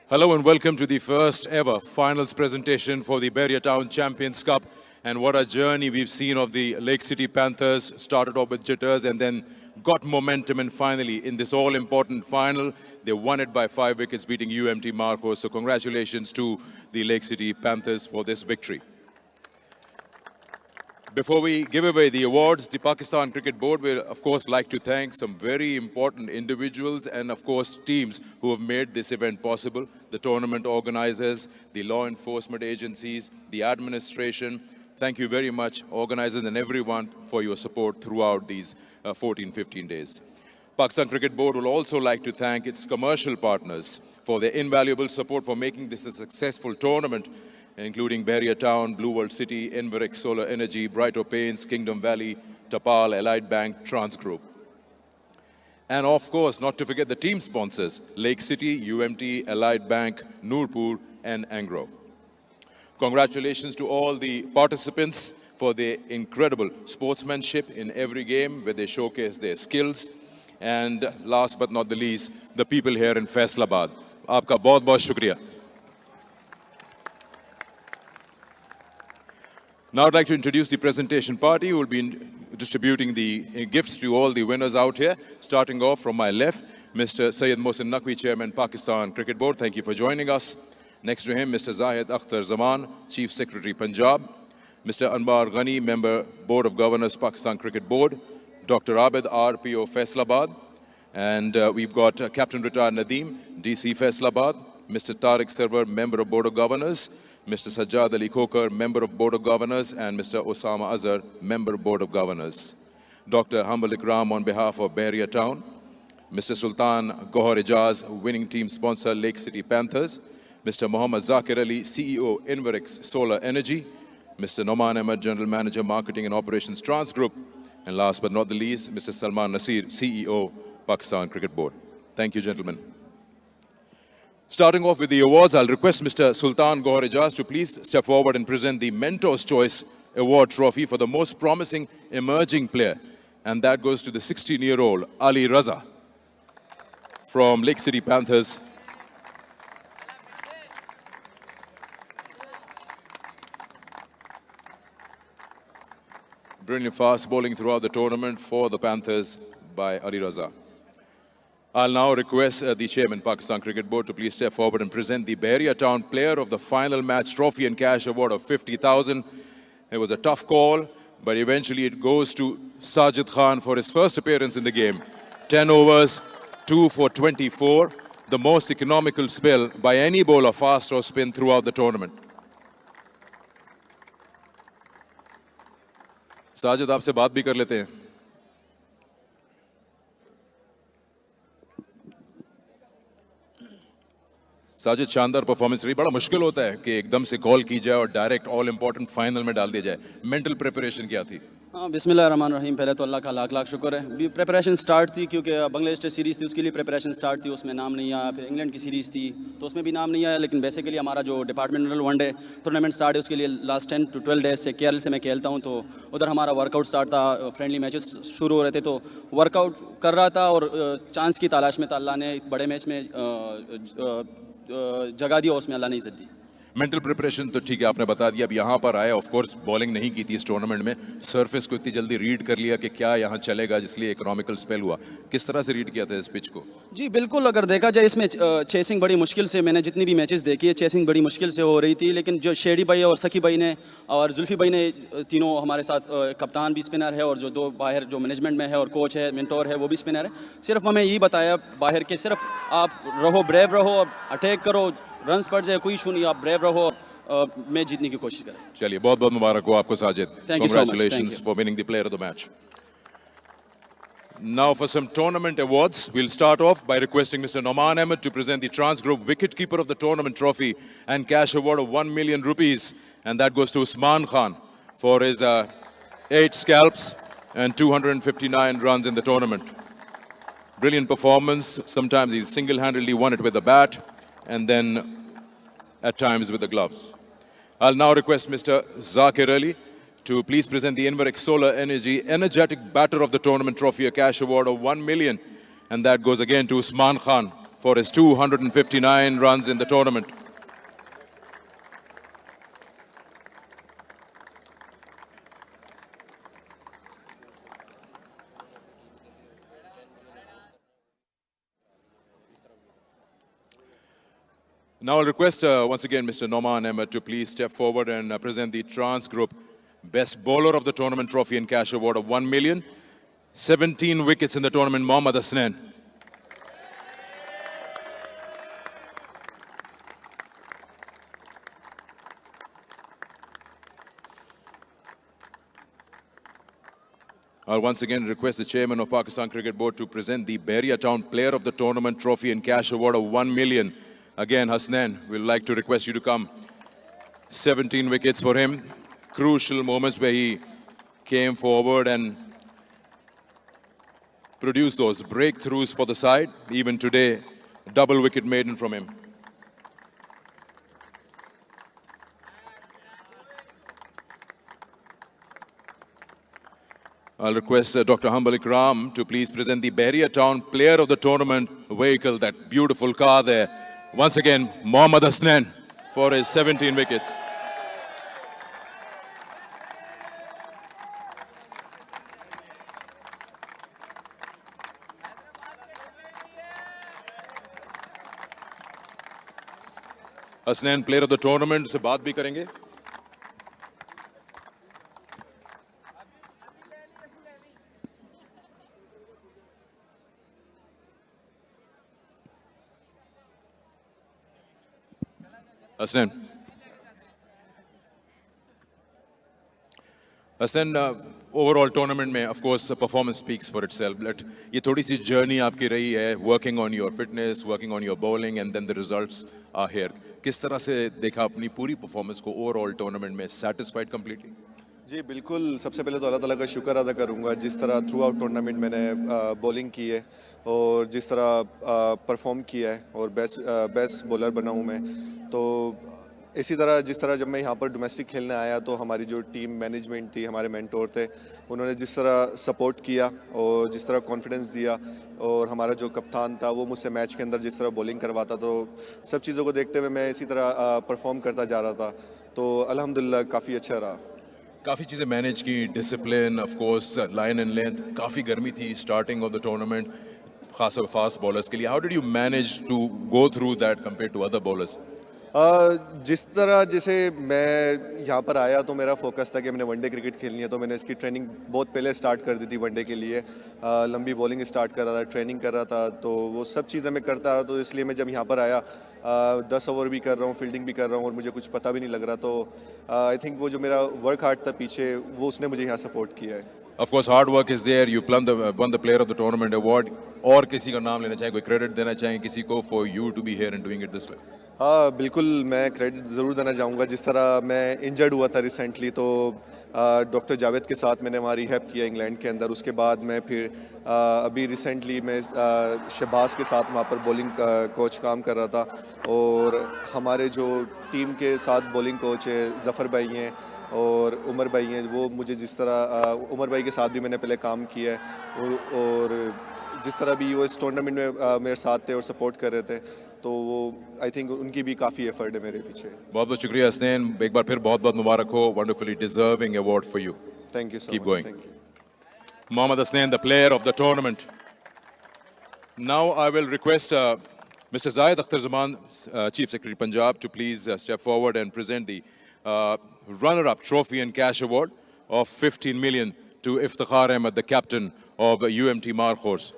Hello and welcome to the first ever finals presentation for the Bahria Town Champions Cup. And what a journey we've seen of the Lake City Panthers. Started off with jitters and then got momentum, and finally in this all-important final, they won it by 5 wickets, beating UMT Marcos. So congratulations to the Lake City Panthers for this victory. Before we give away the awards, the Pakistan Cricket Board will, of course, like to thank some very important individuals and, of course, teams who have made this event possible. The tournament organizers, the law enforcement agencies, the administration. Thank you very much, organizers and everyone, for your support throughout these 14-15 days. Pakistan Cricket Board will also like to thank its commercial partners for their invaluable support for making this a successful tournament, including Bahria Town, Blue World City, Enverix Solar Energy, Brighto Paints, Kingdom Valley, Tapal, Allied Bank, Trans Group. And of course, not to forget the team sponsors, Lake City, UMT, Allied Bank, Noorpur, and Angro. Congratulations to all the participants for their incredible sportsmanship in every game where they showcase their skills. And last but not the least, the people here in Faisalabad. Aapka bahut shukriya. Now I'd like to introduce the presentation party who will be distributing the gifts to all the winners out here. Starting off from my left, Mr. Syed Mohsin Naqvi, Chairman, Pakistan Cricket Board. Thank you for joining us. Next to him, Mr. Zahid Akhtar Zaman, Chief Secretary, Punjab. Mr. Anwar Ghani, Member, Board of Governors, Pakistan Cricket Board. Dr. Abid, RPO, Faisalabad. And we've got Captain Retired Nadeem, DC, Faisalabad. Mr. Tariq Sarwar, Member of Board of Governors. Mr. Sajjad Ali Khokar, Member of Board of Governors, and Mr. Osama Azhar, Member of Board of Governors. Dr. Hambal Ikram on behalf of Bahria Town. Mr. Sultan Gohar Ijaz, winning team sponsor, Lake City Panthers. Mr. Muhammad Zakir Ali, CEO, Enverix Solar Energy. Mr. Noman Ahmed, General Manager, Marketing and Operations, Trans Group. And last but not the least, Mr. Salman Nasir, CEO, Pakistan Cricket Board. Thank you, gentlemen. Starting off with the awards, I'll request Mr. Sultan Gohar Ijaz to please step forward and present the Mentor's Choice Award trophy for the most promising emerging player. And that goes to the 16-year-old Ali Raza from Lake City Panthers. Brilliant fast bowling throughout the tournament for the Panthers by Ali Raza. I'll now request the Chairman, Pakistan Cricket Board, to please step forward and present the Bahria Town Player of the Final Match Trophy and Cash Award of 50,000. It was a tough call, but eventually it goes to Sajid Khan for his first appearance in the game. 10 overs, 2 for 24, the most economical spell by any bowler, fast or spin, throughout the tournament. Sajid, आपसे बात भी कर लेते हैं. साजिद, शानदार performance रही. बड़ा मुश्किल होता है कि एकदम से कॉल की जाए और डायरेक्ट ऑल इंपॉर्टेंट फाइनल में डाल दिया जाए. मेंटल प्रिपरेशन क्या थी? हाँ, बिस्मिल्लाहिर्रहमानिर्रहीम. पहले तो अल्लाह का लाख लाख शुक्र है. प्रिपरेशन स्टार्ट थी क्योंकि बांग्लादेश टेस्ट सीरीज़ थी, उसके लिए प्रिपरेशन स्टार्ट थी, उसमें नाम नहीं आया. फिर इंग्लैंड की सीरीज़ थी तो उसमें भी नाम नहीं आया. लेकिन बेसिकली हमारा जो डिपार्टमेंटल वनडे टूर्नामेंट स्टार्ट है उसके लिए लास्ट 10 to 12 डेज से केरल से मैं खेलता हूँ, तो उधर हमारा वर्कआउट स्टार्ट था. फ्रेंडली मैचेस शुरू हो रहे थे तो वर्कआउट कर रहा था और चांस की तलाश में था. अल्लाह ने बड़े मैच में जगह दी और उसमें अल्लाह ने इज्जत दी. मेंटल प्रिपरेशन तो ठीक है, आपने बता दिया. अब यहाँ पर आए, ऑफ कोर्स बॉलिंग नहीं की थी इस टूर्नामेंट में. सरफेस को इतनी जल्दी रीड कर लिया कि क्या यहाँ चलेगा, जिसलिए इकोनॉमिकल स्पेल हुआ. किस तरह से रीड किया था इस पिच को? जी बिल्कुल, अगर देखा जाए इसमें चेसिंग बड़ी मुश्किल से, मैंने जितनी भी मैचेस देखी है चेसिंग बड़ी मुश्किल से हो रही थी. लेकिन जो शेडी भाई और सखी भाई ने और जुल्फी भाई ने, तीनों हमारे साथ, कप्तान भी स्पिनर है और जो दो बाहर जो मैनेजमेंट में है और कोच है, मेंटोर है, वो भी स्पिनर है. सिर्फ हमें यही बताया बाहर के, सिर्फ आप रहो, ब्रेव रहो और अटैक करो, रन्स पड़ जाए कोई इशू नहीं, आप ब्रेव रहो, मैच जीतने की कोशिश करें. चलिए, बहुत बहुत मुबारक हो आपको Sajid. Congratulations for winning the player of the match. Now for some tournament awards, we'll start off by requesting Mr. Noman Ahmed to present the Trans Group Wicketkeeper of the Tournament Trophy and cash award of 1 million rupees, and that goes to Usman Khan for his 8 scalps and 259 runs in the tournament. Brilliant performance. Sometimes he single-handedly won it with the bat and then at times with the gloves. I'll now request Mr. Zakir Ali to please present the Enverix Solar Energy Energetic Batter of the Tournament Trophy, a cash award of 1 million. And that goes again to Usman Khan for his 259 runs in the tournament. Now I'll request once again Mr. Noman Ahmed to please step forward and present the Trans Group Best Bowler of the Tournament Trophy and Cash Award of 1 million. 17 wickets in the tournament, Mohammad Hasnain. I'll once again request the chairman of Pakistan Cricket Board to present the Bahria Town Player of the Tournament Trophy and Cash Award of 1 million. Again, Hasnain, we'd like to request you to come. 17 wickets for him. Crucial moments where he came forward and produced those breakthroughs for the side. Even today, double wicket maiden from him. I'll request Dr. Hambal Ikram to please present the Bahria Town Player of the Tournament vehicle, that beautiful car there. Once again, Mohammad Hasnain for his 17 wickets. Hasnain Player of the Tournament से बात भी करेंगे. Hasnain. Hasnain, overall tournament में of course performance speaks for itself. But ये थोड़ी सी journey आपकी रही है, working on your fitness, working on your bowling, and then the results are here. किस तरह से देखा अपनी पूरी performance को overall tournament में, satisfied completely? जी बिल्कुल, सबसे पहले तो अल्लाह ताला का शुक्र अदा करूँगा जिस तरह थ्रू आउट टूर्नामेंट मैंने बॉलिंग की है और जिस तरह परफॉर्म किया है और बेस्ट बॉलर बना हूँ मैं. तो इसी तरह जिस तरह जब मैं यहाँ पर डोमेस्टिक खेलने आया तो हमारी जो टीम मैनेजमेंट थी, हमारे मेंटोर थे, उन्होंने जिस तरह सपोर्ट किया और जिस तरह कॉन्फिडेंस दिया और हमारा जो कप्तान था वो मुझसे मैच के अंदर जिस तरह बॉलिंग करवाता, तो सब चीज़ों को देखते हुए मैं इसी तरह परफॉर्म करता जा रहा था. तो अल्हम्दुलिल्लाह काफ़ी अच्छा रहा. काफ़ी चीज़ें मैनेज की, discipline, of course line and length. काफ़ी गर्मी थी स्टार्टिंग ऑफ द टूर्नामेंट, खासकर फास्ट बॉलर्स के लिए. How did you manage to go through that compare to other bowlers? जिस तरह जैसे मैं यहाँ पर आया तो मेरा फोकस था कि मैंने वनडे क्रिकेट खेलनी है, तो मैंने इसकी ट्रेनिंग बहुत पहले स्टार्ट कर दी थी वनडे के लिए. लंबी बॉलिंग स्टार्ट कर रहा था, ट्रेनिंग कर रहा था, तो वो सब चीज़ें मैं करता रहा. तो इसलिए मैं जब यहाँ पर आया 10 ओवर भी कर रहा हूँ, फील्डिंग भी कर रहा हूँ और मुझे कुछ पता भी नहीं लग रहा. तो आई थिंक वो जो मेरा वर्क हार्ड था पीछे, वो उसने मुझे यहाँ सपोर्ट किया है. Of course, hard work is there. You won the Player of the Tournament award. और किसी का नाम लेना चाहें, कोई क्रेडिट देना चाहें किसी को for you to be here and doing it this way? हाँ बिल्कुल, मैं क्रेडिट ज़रूर देना चाहूँगा. जिस तरह मैं इंजर्ड हुआ था रिसेंटली, तो डॉक्टर जावेद के साथ मैंने वहाँ रिहैब किया इंग्लैंड के अंदर. उसके बाद मैं फिर अभी रिसेंटली मैं शहबाज के साथ वहाँ पर बॉलिंग कोच काम कर रहा था. और हमारे जो टीम के साथ बॉलिंग कोच है ज़फ़र भाई हैं और उमर भाई हैं, वो मुझे जिस तरह उमर भाई के साथ भी मैंने पहले काम किया है और जिस तरह भी वो इस टूर्नामेंट में मेरे साथ थे और सपोर्ट कर रहे थे, तो वो आई थिंक उनकी भी काफ़ी एफर्ट है मेरे पीछे. बहुत बहुत शुक्रिया हसनैन, एक बार फिर बहुत बहुत मुबारक हो. Wonderfully deserving award for you. Thank you so Keep much. going. Thank you. Mohammad Hasnain, the player of the tournament. Now I will request Mr. Zayed Akhtar Zaman, Chief Secretary Punjab, to please step forward and present the runner-up trophy and cash award of 15 million to Iftikhar Ahmed, the captain of UMT Markhors.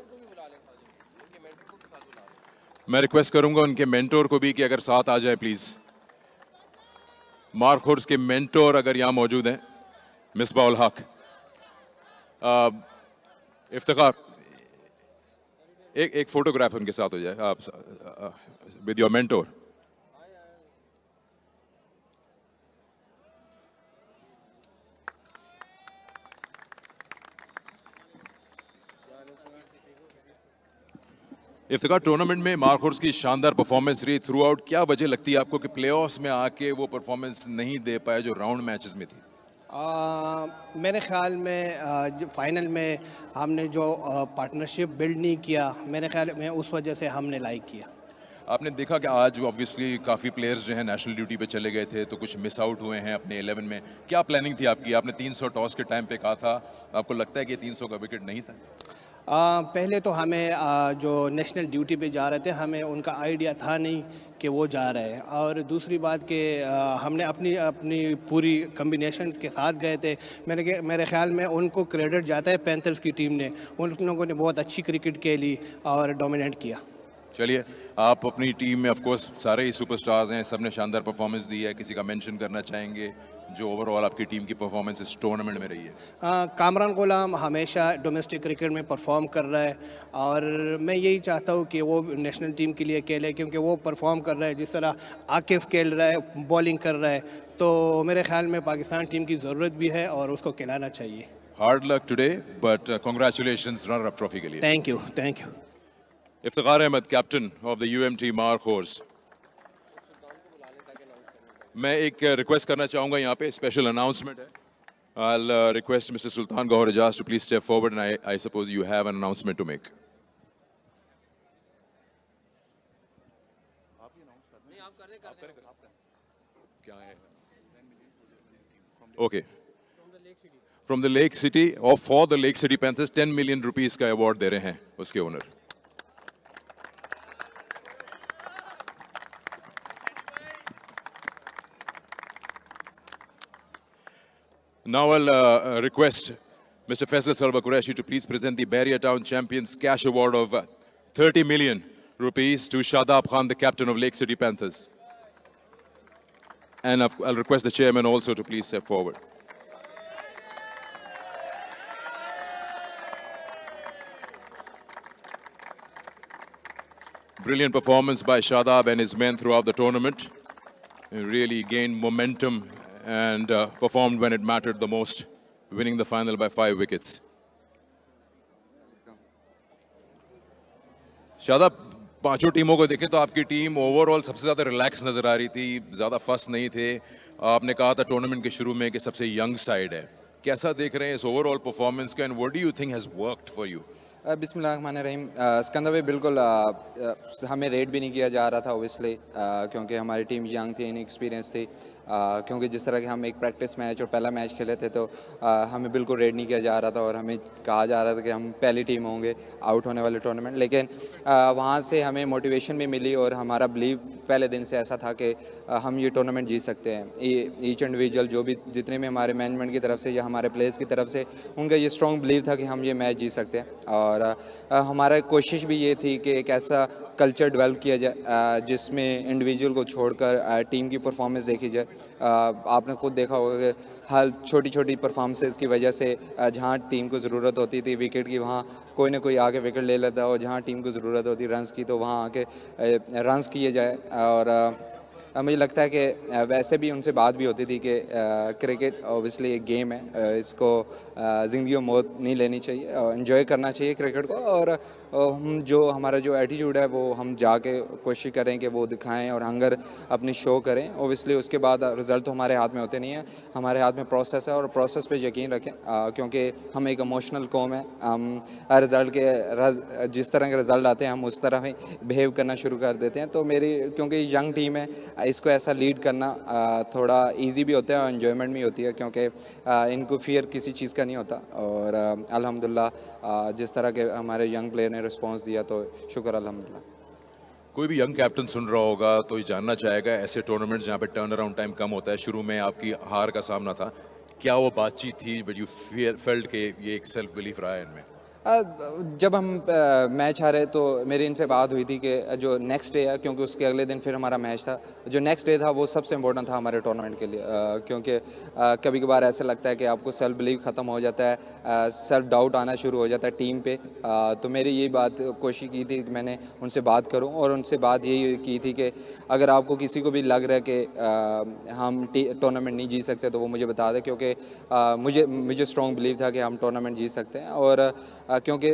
मैं request करूंगा उनके mentor को भी कि अगर साथ आ जाए please. मार्खोर्स के मेंटोर अगर यहाँ मौजूद हैं, मिसबाउल हक. इफ्तिखार, एक फोटोग्राफ उनके साथ हो जाए आप with your mentor. Iftikhar, tournament में मार्खोर्स की शानदार परफॉर्मेंस रही थ्रू आउट. क्या वजह लगती है आपको कि प्लेऑफ्स में आके वो परफॉर्मेंस नहीं दे पाए जो राउंड मैचेस में थी? मेरे ख्याल में जो फाइनल में हमने जो पार्टनरशिप बिल्ड नहीं किया, मेरे ख्याल में उस वजह से हमने लाइक किया. आपने देखा कि आज ऑब्वियसली काफ़ी प्लेयर्स जो हैं नेशनल ड्यूटी पे चले गए थे, तो कुछ मिस आउट हुए हैं अपने 11 में। क्या प्लानिंग थी आपकी? आपने 300 टॉस के टाइम पे कहा था, आपको लगता है कि 300 का विकेट नहीं था? पहले तो हमें जो नेशनल ड्यूटी पे जा रहे थे हमें उनका आइडिया था नहीं कि वो जा रहे हैं, और दूसरी बात कि हमने अपनी अपनी पूरी कम्बिनेशन के साथ गए थे। मेरे ख्याल में उनको क्रेडिट जाता है पैंथर्स की टीम ने, उन लोगों ने बहुत अच्छी क्रिकेट खेली और डोमिनेट किया। चलिए, आप अपनी टीम में ऑफ कोर्स सारे ही सुपरस्टार्स हैं, सबने शानदार परफॉर्मेंस दी है। किसी का मेंशन करना चाहेंगे जो ओवरऑल आपकी टीम की परफॉर्मेंस इस टूर्नामेंट में रही है? कामरान गुलाम हमेशा डोमेस्टिक क्रिकेट में परफॉर्म कर रहा है, और मैं यही चाहता हूँ कि वो नेशनल टीम के लिए खेले, क्योंकि वो परफॉर्म कर रहा है जिस तरह आकिफ खेल रहा है, बॉलिंग कर रहा है, तो मेरे ख्याल में पाकिस्तान टीम की ज़रूरत भी है और उसको खिलाना चाहिए। Hard luck today, but congratulations runner up trophy के लिए। Thank you, thank you. Iftikhar Ahmed, captain of the UMT Markhors. मैं एक रिक्वेस्ट करना चाहूँगा, यहाँ पे स्पेशल अनाउंसमेंट है। I'll request Mr. Sultan Gohar Ijaz to please step forward, and I suppose you have an announcement to make. Okay. From the Lake City, or for the Lake City Panthers, 10 million rupees का award दे रहे हैं उसके owner. Now I'll request Mr. Faisal Salva Qureshi to please present the Barrier Town Champions Cash Award of 30 million rupees to Shadab Khan, the captain of Lake City Panthers. And I'll request the chairman also to please step forward. Brilliant performance by Shadab and his men throughout the tournament. He really gained momentum and performed when it mattered the most, winning the final by 5 wickets. Shadab, पांचों टीमों को देखें तो आपकी team overall सबसे ज़्यादा relax नज़र आ रही थी, ज़्यादा फर्स्ट नहीं थे। आपने कहा था टूर्नामेंट के शुरू में कि सबसे यंग साइड है। कैसा देख रहे हैं इस ओवरऑल परफॉर्मेंस का, and what do you think has worked for you? बिस्मिल्लाहिर्रहमानिर्रहीम। सिकंदर भाई, बिल्कुल हमें रेट भी नहीं किया जा रहा था ओबियसली, क्योंकि हमारी टीम यंग थी, इनएक्सपीरियंस थी। क्योंकि जिस तरह के हम एक प्रैक्टिस मैच और पहला मैच खेले थे, तो हमें बिल्कुल रेट नहीं किया जा रहा था और हमें कहा जा रहा था कि हम पहली टीम होंगे आउट होने वाले टूर्नामेंट। लेकिन वहाँ से हमें मोटिवेशन भी मिली और हमारा बिलीव पहले दिन से ऐसा था कि हम ये टूर्नामेंट जीत सकते हैं। ईच इंडिविजुअल जो भी जितने भी हमारे मैनेजमेंट की तरफ से या हमारे प्लेयर्स की तरफ से, उनका ये स्ट्रॉन्ग बिलीव था कि हम ये मैच जीत सकते हैं। और हमारा कोशिश भी ये थी कि एक ऐसा कल्चर डेवलप किया जाए जिसमें इंडिविजुअल को छोड़कर टीम की परफॉर्मेंस देखी जाए। आपने खुद देखा होगा कि हर छोटी छोटी परफॉर्मेंसेस की वजह से जहाँ टीम को ज़रूरत होती थी विकेट की, वहाँ कोई ना कोई आके विकेट ले लेता, और जहाँ टीम को ज़रूरत होती रन्स की, तो वहाँ आके रन्स किए जाए। और मुझे लगता है कि वैसे भी उनसे बात भी होती थी कि क्रिकेट ऑब्वियसली एक गेम है, इसको ज़िंदगी में मौत नहीं लेनी चाहिए और इन्जॉय करना चाहिए क्रिकेट को। और हम जो हमारा जो एटीट्यूड है वो हम जाके कोशिश करें कि वो दिखाएं और हंगर अपनी शो करें। ऑब्वियसली उसके बाद रिज़ल्ट तो हमारे हाथ में होते नहीं है, हमारे हाथ में प्रोसेस है, और प्रोसेस पे यकीन रखें, क्योंकि हम एक इमोशनल कौम है। हम रिज़ल्ट के जिस तरह के रिज़ल्ट आते हैं हम उस तरह ही बिहेव करना शुरू कर देते हैं। तो मेरी क्योंकि यंग टीम है, इसको ऐसा लीड करना थोड़ा ईजी भी होता है और एन्जॉयमेंट भी होती है, क्योंकि इनको फियर किसी चीज़ का नहीं होता। और अल्हम्दुलिल्लाह जिस तरह के हमारे यंग प्लेयर ने रिस्पांस दिया, तो शुक्र अल्हम्दुलिल्लाह। कोई भी यंग कैप्टन सुन रहा होगा तो ये जानना चाहेगा, ऐसे टूर्नामेंट्स जहाँ पे टर्न अराउंड टाइम कम होता है, शुरू में आपकी हार का सामना था, क्या वो बातचीत थी बट यू फेल्ट के ये एक सेल्फ बिलीफ रहा है इनमें? जब हम मैच हारे तो मेरी इनसे बात हुई थी कि जो नेक्स्ट डे है, क्योंकि उसके अगले दिन फिर हमारा मैच था, जो नेक्स्ट डे था वो सबसे इम्पोर्टेंट था हमारे टूर्नामेंट के लिए। क्योंकि कभी कभार ऐसा लगता है कि आपको सेल्फ बिलीव ख़त्म हो जाता है, सेल्फ डाउट आना शुरू हो जाता है टीम पे। तो मेरी यही बात कोशिश की थी कि मैंने उनसे बात करूं, और उनसे बात यही की थी कि अगर आपको किसी को भी लग रहा है कि हम टूर्नामेंट नहीं जीत सकते तो वो मुझे बता दें, क्योंकि मुझे स्ट्रॉन्ग बिलीव था कि हम टूर्नामेंट जीत सकते हैं। और क्योंकि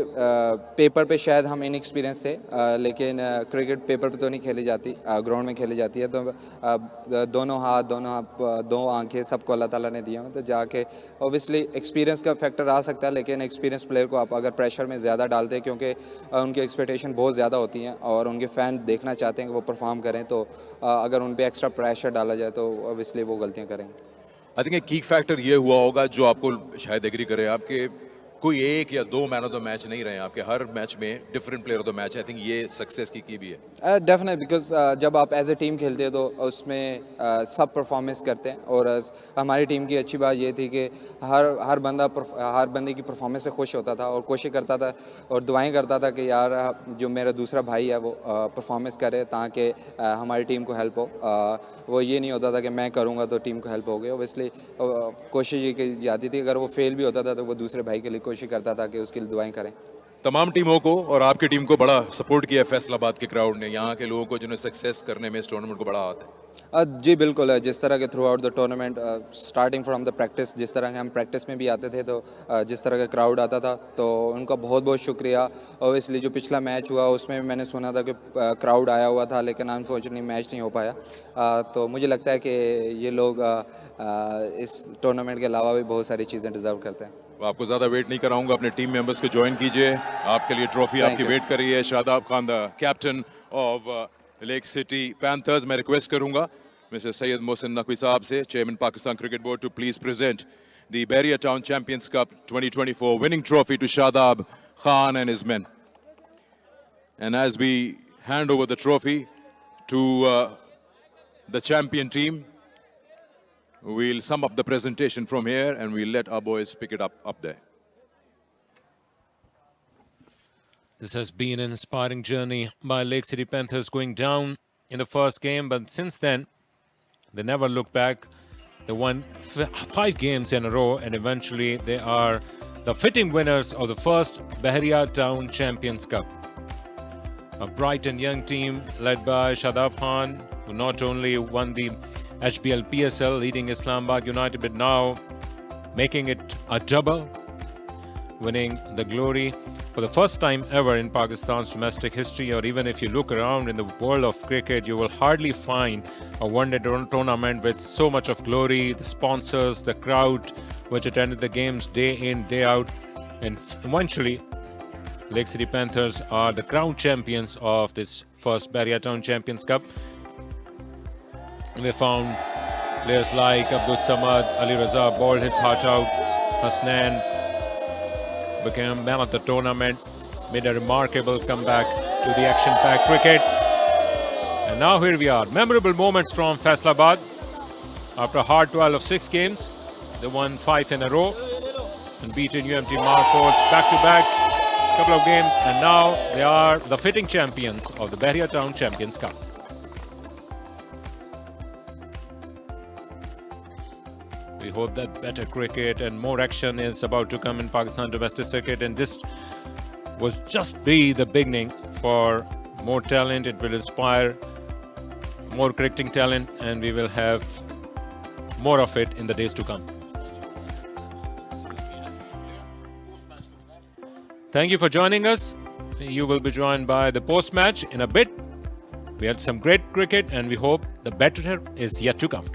पेपर पे शायद हम इनएक्सपीरियंस थे, लेकिन क्रिकेट पेपर पे तो नहीं खेली जाती, ग्राउंड में खेली जाती है। तो दोनों हाथ दो आंखें सबको अल्लाह ताला ने दिया, तो जाके ऑब्वियसली एक्सपीरियंस का फैक्टर आ सकता है, लेकिन एक्सपीरियंस प्लेयर को आप अगर प्रेशर में ज़्यादा डालते हैं, क्योंकि उनकी एक्सपेक्टेशन बहुत ज़्यादा होती हैं और उनके फ़ैन देखना चाहते हैं कि वो परफॉर्म करें, तो अगर उन पर एक्स्ट्रा प्रेशर डाला जाए तो ऑब्वियसली वो गलतियाँ करेंगे। आई थिंक एक की फैक्टर ये हुआ होगा जो आपको शायद एग्री करे, आपके कोई एक या दो मैन ऑफ द मैच नहीं रहे, आपके हर मैच में different player of the match. I think ये सक्सेस की भी है। डेफिनेट, बिकॉज जब आप एज ए टीम खेलते हैं तो उसमें सब परफॉर्मेंस करते हैं, और हमारी टीम की अच्छी बात ये थी कि हर बंदे की परफॉर्मेंस से खुश होता था और कोशिश करता था और दुआएं करता था कि यार जो मेरा दूसरा भाई है वो परफॉर्मेंस करे ताकि हमारी टीम को हेल्प हो। वो ये नहीं होता था कि मैं करूँगा तो टीम को हेल्प होगी। ओबियसली कोशिश ये की जाती थी, अगर वो फेल भी होता था तो वो दूसरे भाई के लिए कोशिश करता था कि उसके लिए दुआएं करें। तमाम टीमों को और आपकी टीम को बड़ा सपोर्ट किया फैसलाबाद के क्राउड ने, यहाँ के लोगों को जिन्हें सक्सेस करने में इस टूर्नामेंट को बड़ा हाथ है। जी बिल्कुल है, जिस तरह के through out the tournament, starting from the practice, जिस तरह के हम प्रैक्टिस में भी आते थे तो जिस तरह का क्राउड आता था, तो उनका बहुत बहुत शुक्रिया। ओबियसली जो पिछला मैच हुआ उसमें मैंने सुना था कि क्राउड आया हुआ था, लेकिन अनफॉर्चुनेटली मैच नहीं हो पाया। तो मुझे लगता है कि ये लोग इस टूर्नामेंट के अलावा भी बहुत सारी चीज़ें डिज़र्व करते हैं। आपको ज़्यादा वेट नहीं कराऊंगा, अपने टीम मेंबर्स को ज्वाइन कीजिए, आपके लिए ट्रॉफी आपकी वेट कर रही है। Shadab Khan, the captain of Lake City Panthers. मैं रिक्वेस्ट करूंगा मिस्टर सैयद मोहसिन नकवी साहब से, chairman Pakistan cricket board, to please present the Bahria Town Champions Cup 2024 winning trophy to Shadab Khan and his men. And as we hand over the trophy to the champion team, we'll sum up the presentation from here and we'll let our boys pick it up there. This has been an inspiring journey by Lake City Panthers, going down in the first game, but since then, they never looked back. They won 5 games in a row, and eventually they are the fitting winners of the first Bahria Town Champions Cup. A bright and young team led by Shadab Khan, who not only won the HBL PSL leading Islamabad United, but now making it a double, winning the glory for the first time ever in Pakistan's domestic history. Or even if you look around in the world of cricket, you will hardly find a one-day tournament with so much of glory, the sponsors, the crowd which attended the games day in, day out. And eventually, Lake City Panthers are the crown champions of this first Bahria Town Champions Cup. We found players like Abdul Samad, Ali Raza bowled his heart out. Hasnan became man of the tournament, made a remarkable comeback to the action-packed cricket. And now here we are. Memorable moments from Faisalabad. After a hard 12 of 6 games, they won 5 in a row and beaten UMT Marforce back-to-back, couple of games, and now they are the fitting champions of the Bahria Town Champions Cup. We hope that better cricket and more action is about to come in Pakistan domestic cricket, and this was just be the beginning for more talent. It will inspire more cricketing talent, and we will have more of it in the days to come. Thank you for joining us. You will be joined by the post-match in a bit. We had some great cricket, and we hope the better is yet to come.